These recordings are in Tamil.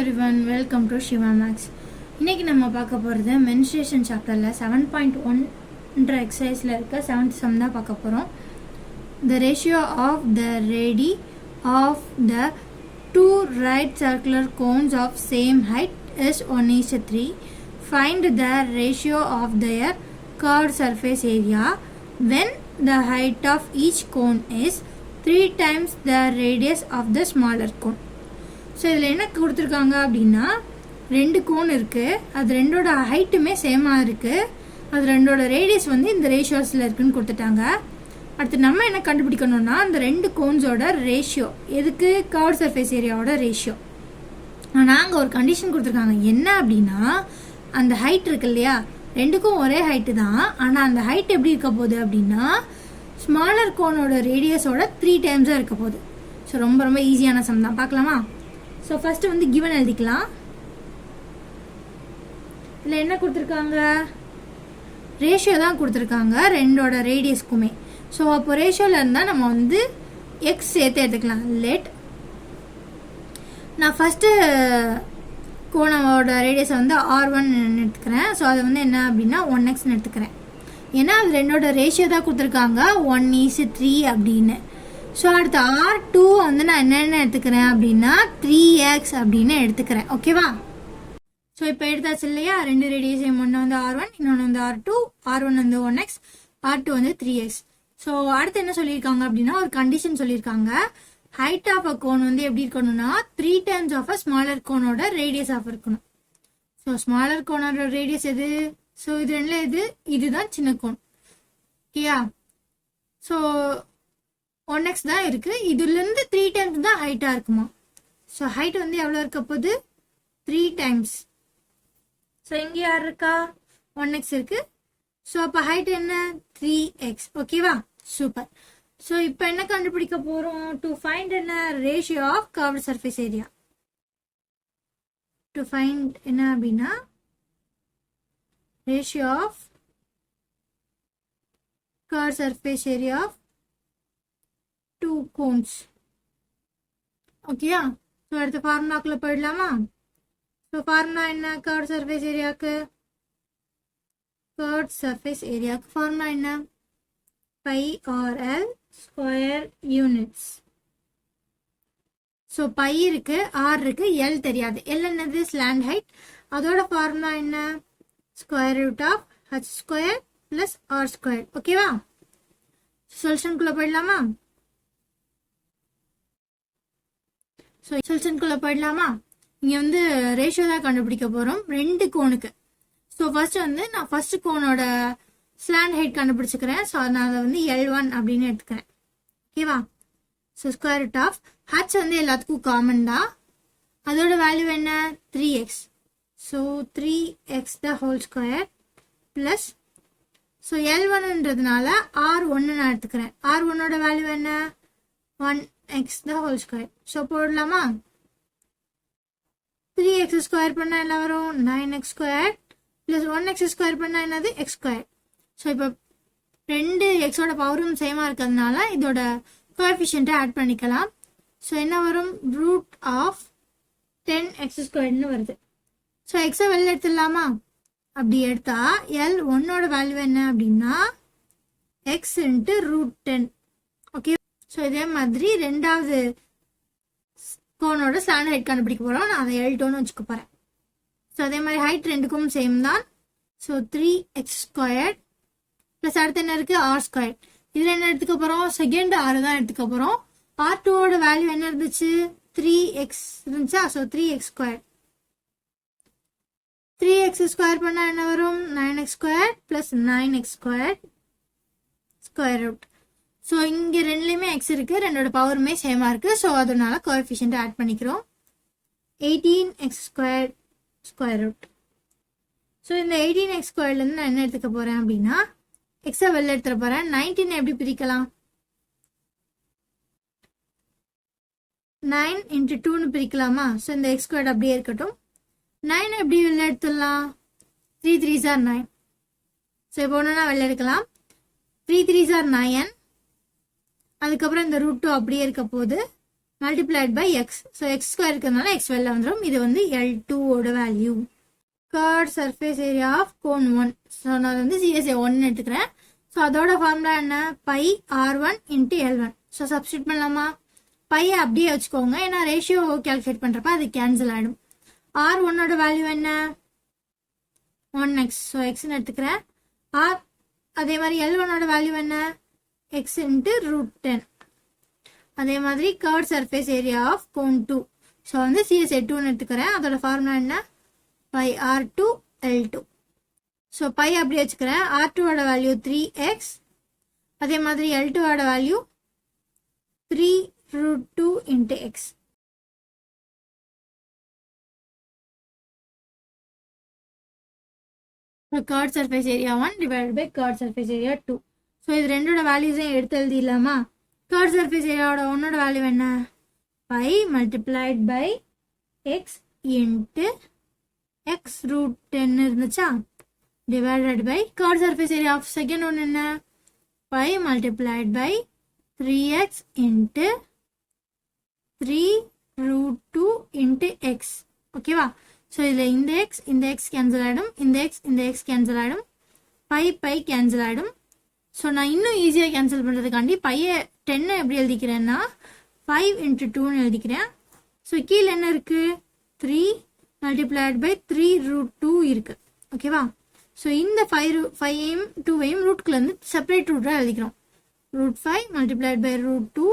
everyone, welcome to Shiva Max. இன்னைக்கு நம்ம பார்க்க போகிறது மென்ஸ்ட்ரேஷன் சாப்டரில் 7.1 எக்ஸசைஸில் இருக்க 7th சம் தான் பார்க்க போகிறோம். The ratio of the radii of the two right circular cones of same height is 1:3. Find the ratio of their curved surface area when the height of each cone is 3 times the radius of the smaller cone. So இதில் என்ன கொடுத்துருக்காங்க அப்படின்னா, ரெண்டு கோன் இருக்குது, அது ரெண்டோட ஹைட்டுமே சேமாக இருக்குது, அது ரெண்டோட ரேடியஸ் வந்து இந்த ரேஷியோஸில் இருக்குதுன்னு கொடுத்துட்டாங்க. அடுத்து நம்ம என்ன கண்டுபிடிக்கணும்னா, அந்த ரெண்டு கோன்ஸோட ரேஷியோ, எதுக்கு கர்வ்ட் சர்ஃபேஸ் ஏரியாவோட ரேஷியோ. நாங்கள் ஒரு கண்டிஷன் கொடுத்துருக்காங்க, என்ன அப்படின்னா, அந்த ஹைட் இருக்கு இல்லையா, ரெண்டுக்கும் ஒரே ஹைட்டு தான், ஆனால் அந்த ஹைட் எப்படி இருக்க போகுது அப்படின்னா ஸ்மாலர் கோனோட ரேடியஸோட 3 டைம்ஸாக இருக்க போகுது. ஸோ ரொம்ப ரொம்ப ஈஸியான சம் தான், பார்க்கலாமா? ஸோ ஃபஸ்ட்டு வந்து கிவன் எழுதிக்கலாம். இதில் என்ன கொடுத்துருக்காங்க, ரேஷியோ தான் கொடுத்துருக்காங்க ரெண்டோட ரேடியஸ்க்குமே. ஸோ அப்போ ரேஷியோவில் இருந்தால் நம்ம வந்து எக்ஸ் சேர்த்து எடுத்துக்கலாம். லெட் நான் ஃபஸ்ட்டு கோனோட ரேடியஸை வந்து R1 எடுத்துக்கிறேன். ஸோ அது வந்து என்ன அப்படின்னா 1x எடுத்துக்கிறேன். ஏன்னா அது ரெண்டோட ரேஷியோ தான் கொடுத்துருக்காங்க 1:3 அப்படின்னு. ஸோ அடுத்து R2 வந்து நான் என்னென்ன எடுத்துக்கிறேன் அப்படின்னா 3x அப்படின்னு எடுத்துக்கிறேன். ஓகேவா? ஸோ இப்போ எடுத்தாச்சு இல்லையா, ரெண்டு ரேடியஸையும், ஒன்று வந்து R1, இன்னொன்று வந்து R2. R1 வந்து 1x, R2 வந்து 3x. ஸோ அடுத்து என்ன சொல்லியிருக்காங்க அப்படின்னா, ஒரு கண்டிஷன் சொல்லியிருக்காங்க, ஹைட் ஆஃப் அ கோன் வந்து எப்படி இருக்கணும்னா 3 டைம்ஸ் ஆஃப் அ ஸ்மாலர் கோனோட ரேடியஸ் ஆஃப் இருக்கணும். ஸோ ஸ்மாலர் கோனோட ரேடியஸ் எது? ஸோ இது ரெண்டுல இதுதான் சின்ன கோன். ஓகேயா? ஸோ 1x தான் இருக்கு, இதுலேருந்து 3 டைம்ஸ் தான் ஹைட்டாக இருக்குமா. ஸோ ஹைட் வந்து எவ்வளோ இருக்க போகுது? 3 டைம்ஸ். ஸோ இங்கே யார் இருக்கா? 1x இருக்கு. ஸோ அப்போ ஹைட் என்ன? 3x. ஓகேவா? சூப்பர். ஸோ இப்போ என்ன கண்டுபிடிக்க போகிறோம்? டு ஃபைண்ட் என்ன? Ratio of curved surface area. To find என்ன அப்படின்னா ratio of curved surface area of 2 cones. ஓகேயா? ஸோ அடுத்த ஃபார்முலாக்குள்ள போயிடலாமா? ஸோ ஃபார்முலா என்ன? கர்வ்ட் சர்ஃபேஸ் ஏரியாவுக்கு ஃபார்முலா என்ன? Pi R L square units. So pi இருக்கு, ஆர் இருக்கு, எல் தெரியாது. எல் என்னது? Slant height. அதோட ஃபார்முலா என்ன? Square root of H square plus R square. ஓகேவா? சொல்யூஷனுக்குள்ள போயிடலாமா? ஸோ சொல்யூஷனுக்குள்ள போயிடலாமா? இங்கே வந்து ரேஷியோ தான் கண்டுபிடிக்க போகிறோம் ரெண்டு கோனுக்கு. ஸோ ஃபர்ஸ்ட் வந்து நான் ஃபர்ஸ்ட் கோனோட ஸ்லாண்ட் ஹைட் கண்டுபிடிச்சிக்கிறேன். ஸோ நான் அதை வந்து L1 அப்படின்னு எடுத்துக்கிறேன். ஓகேவா? So square root of h வந்து எல்லாத்துக்கும் காமன் தான், அதோட வேல்யூ என்ன? 3x. So 3x the whole square plus, so L1ன்றதுனால R1 நான் எடுத்துக்கிறேன். R1ஓட வேல்யூ என்ன? 1x த ஹோல் ஸ்கொயர். ஸோ போடலாமா? 3x ஸ்கொயர் பண்ணால் என்ன வரும்? 9x square plus 1x square பண்ணால் என்னது? x square. ஸோ இப்போ ரெண்டு எக்ஸோட பவரும் சேமாக இருக்கிறதுனால இதோட கோஎஃபிஷியண்ட்டை ஆட் பண்ணிக்கலாம். ஸோ என்ன வரும்? ரூட் ஆஃப் 10x ஸ்கொயர்னு வருது. ஸோ எக்ஸை வெளில எடுத்துடலாமா? அப்படி எடுத்தா L1ஓட வேல்யூ என்ன அப்படின்னா x into root 10. Okay. So இதே மாதிரி ரெண்டாவது கோனோட ஸ்லாண்ட் ஹைட் கண்டுபிடிக்க போகிறோம். நான் அதை L2ன்னு வச்சுக்க போகிறேன். ஸோ அதே மாதிரி ஹைட் ரெண்டுக்கும் சேம் தான். ஸோ 3x ஸ்கொயர் ப்ளஸ் அடுத்து என்ன இருக்குது? R square. இதில் என்ன எடுத்துக்க போகிறோம்? செகண்ட் ஆர் தான் எடுத்துக்க போகிறோம். R2ஓட வேல்யூ என்ன இருந்துச்சு? 3x இருந்துச்சா? So 3x square. 3x square பண்ணால் என்ன வரும்? 9x square plus 9x square square root. So இங்கே ரெண்டுலேயுமே எக்ஸ் இருக்குது, ரெண்டோட பவருமே சேமாக இருக்குது. ஸோ அதனால கோஎஃபிஷியண்ட்டை ஆட் பண்ணிக்கிறோம். 18x square square root. So இந்த 18x ஸ்கொயர்லேருந்து நான் என்ன எடுத்துக்க போகிறேன் அப்படின்னா எக்ஸை வெளில எடுத்துட போகிறேன். 19 எப்படி பிரிக்கலாம்? 9 × 2ன்னு பிரிக்கலாமா? ஸோ இந்த எக்ஸ் ஸ்கொயர் அப்படியே இருக்கட்டும். 9 எப்படி வெளில எடுத்துடலாம்? 3 3s are 9. ஸோ இப்போ ஒன்றுனா வெளில எடுக்கலாம். 3 3s are 9. அதுக்கப்புறம் இந்த ரூட் 2 அப்படியே இருக்க போது. Multiplied by X. So X square இருக்கிறதுனால எக்ஸ் வெளில வந்துடும். இது வந்து L2 ஓட value. Curve surface area of cone 1. So நான் வந்து CSA 1 எடுத்துக்கிறேன். ஸோ அதோட ஃபார்முலா என்ன? By R1 into L1. So substitute பண்ணலாமா? பையை அப்படியே வச்சுக்கோங்க, ஏன்னா ரேஷியோ கேல்குலேட் பண்ணுறப்ப அது கேன்சல் ஆகிடும். R1ஓட வேல்யூ என்ன? 1x. ஸோ எக்ஸ்ன்னு எடுத்துக்கிறேன். அதே மாதிரி L1ஓட வேல்யூ என்ன? x into √10. அதே மாதிரி curve surface area of cone 2. So வந்து CSA 2ன்னு எடுத்துக்கிறேன். அதோட ஃபார்முலா என்ன? By R2 L2. So pi அப்படி வச்சுக்கிறேன். R2ஓட வேல்யூ 3x. அதே மாதிரி L2ஓட value 3√2 into x. Curve surface area 1 divide by curve surface area 2. So இது ரெண்டோட வேல்யூஸையும் எடுத்து எழுதிடலாமா? கர்வ் சர்ஃபேஸ் ஏரியாவோட ஒன்னோட வேல்யூ என்ன? Pi multiplied by x into x√10 இருந்துச்சா, divided by curve surface area of second one என்ன? Pi multiplied by 3x into 3√2 into x. ஓகேவா? ஸோ இதில் இந்த எக்ஸ் கேன்சல் ஆகிடும், இந்த எக்ஸ் கேன்சல் ஆகிடும், பை கேன்சல் ஆகிடும். ஸோ நான் இன்னும் ஈஸியாக கேன்சல் பண்ணுறதுக்காண்டி பையை 10 எப்படி எழுதிக்கிறேன்னா 5 இன்ட்டு 2ன்னு எழுதிக்கிறேன். ஸோ கீழே என்ன இருக்குது? 3 மல்டிப்ளைட் பை 3√2 இருக்குது. ஓகேவா? ஸோ இந்த 5ஐயும் 2ஐயும் ரூட்குள்ளேருந்து செப்பரேட் ரூட்டாக எழுதிக்கிறோம். √5 multiplied by √2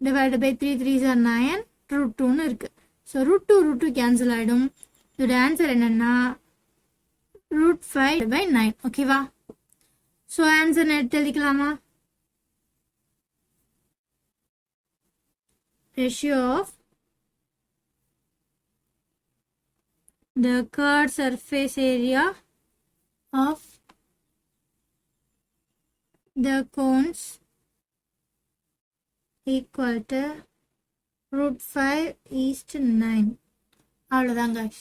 divide by 3 3s are 9 √2ன்னு இருக்குது. ஸோ √2 கேன்சல் ஆகிடும். இதோட ஆன்சர் என்னென்னா √5 பை 9. ஓகேவா? ஸோ ஆன்சர் எடுத்து எழுதிக்கலாமா? Ratio of the curved surface area of the cones equal to √5:9. அவ்வளோதான் guys.